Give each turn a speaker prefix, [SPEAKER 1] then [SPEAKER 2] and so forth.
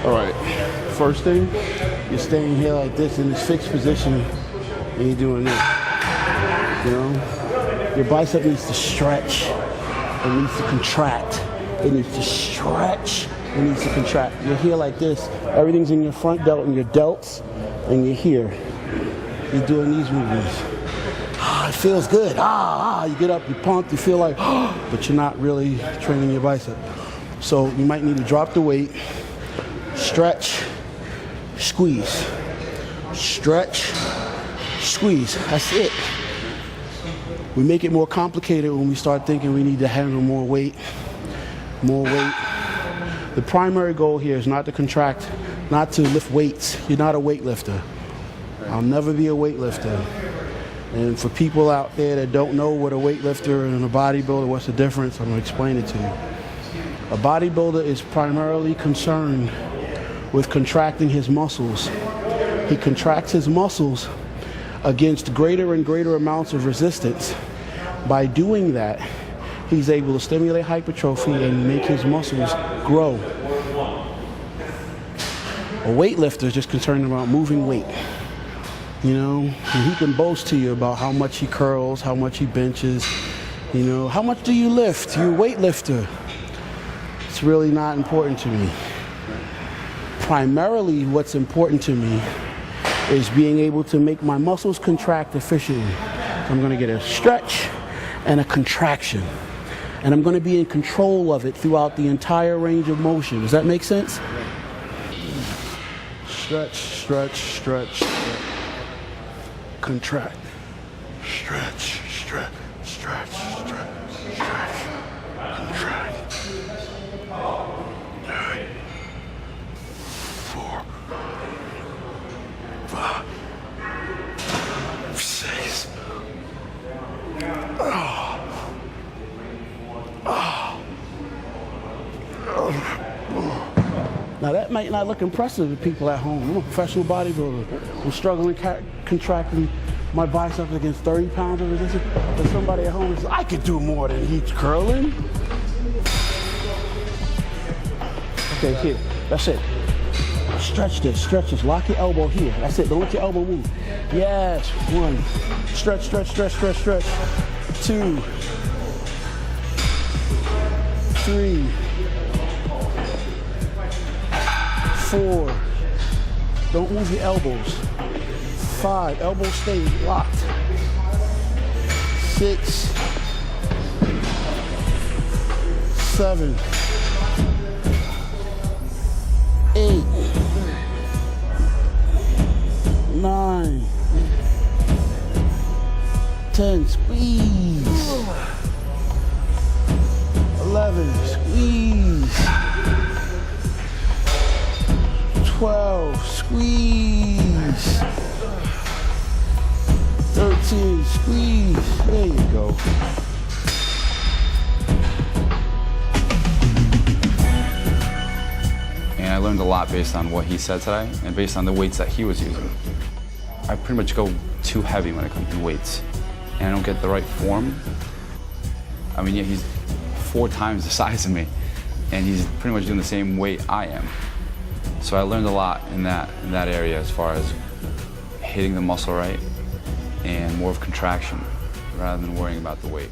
[SPEAKER 1] All right, first thing, you're staying here like this in this fixed position, and you're doing this. You know, your bicep needs to stretch, it needs to contract, it needs to stretch, it needs to contract. You're here like this, everything's in your front delt and your delts, and you're here. You're doing these movements. It feels good. You get up, you're pumped, you feel like, but you're not really training your bicep. So you might need to drop the weight, stretch, squeeze, stretch, squeeze. That's it. We make it more complicated when we start thinking we need to handle more weight, more weight. The primary goal here is not to contract, not to lift weights. You're not a weightlifter. I'll never be a weightlifter. And for people out there that don't know what a weightlifter and a bodybuilder, what's the difference, I'm gonna explain it to you. A bodybuilder is primarily concerned with contracting his muscles. He contracts his muscles against greater and greater amounts of resistance. By doing that, he's able to stimulate hypertrophy and make his muscles grow. A weightlifter is just concerned about moving weight. You know, and he can boast to you about how much he curls, how much he benches, you know, how much do you lift? You're a weightlifter. It's really not important to me. Primarily what's important to me is being able to make my muscles contract efficiently. So I'm gonna get a stretch and a contraction. And I'm gonna be in control of it throughout the entire range of motion. Does that make sense? Stretch, stretch, stretch, stretch. Contract, stretch, stretch, stretch, stretch, stretch, contract. 9, 4, 5, 6. Now that might not look impressive to people at home. I'm a professional bodybuilder. I'm struggling contracting my biceps against 30 pounds of resistance. But somebody at home is, I could do more than he's curling. Okay, here, that's it. Stretch this, lock your elbow here. That's it, don't let your elbow move. Yes, 1, stretch, stretch, stretch, stretch, stretch. 2, 3, 4, don't move your elbows. 5, elbows stay locked. 6, 7, 8, 9, 10, squeeze. 11, squeeze. 12, squeeze. 13, squeeze. There you go.
[SPEAKER 2] And I learned a lot based on what he said today and based on the weights that he was using. I pretty much go too heavy when it comes to weights, and I don't get the right form. I mean, yeah, he's 4 times the size of me, and he's pretty much doing the same weight I am. So I learned a lot in that area as far as hitting the muscle right and more of contraction rather than worrying about the weight.